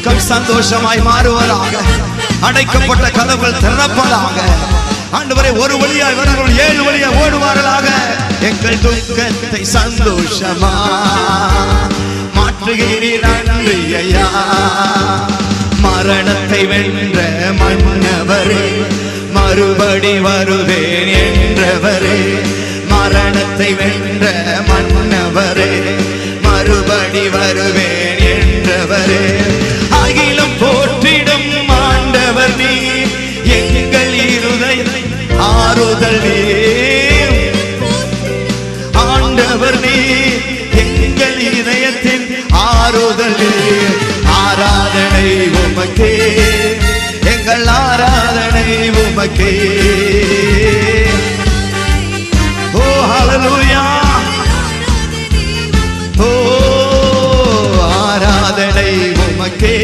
துக்கம் சந்தோஷமாய் மாறுவதாக. அடைக்கப்பட்ட கதவுகள் திறப்பதாக. ஆண்டவரே, ஒரு வழியாய் வருகிறவர்கள் 7 வழியாய் ஓடுவார்களாக. எங்கள் துக்கத்தை சந்தோஷமா மாற்றுகிறீர் நன்றி ஐயா. மரணத்தை வென்ற மன்னவரே, மறுபடி வருவேன் என்றவரே. மரணத்தை வென்ற மன்னவரே, மறுபடி வருவேன் என்றவரே. அகிலம் போற்றிடும் ஆண்டவர் நீ, எங்கள் இருதய ஆறுதல் நீ. ஆண்டவர் நீ, எங்கள் இதயத்தின் ஆறுதல் நீ. ஆராதனை உமக்கே, எங்கள் ஆராதனை உமக்கே. ஓ ஹல்லேலூயா. ஓ ஆராதனை உமக்கே.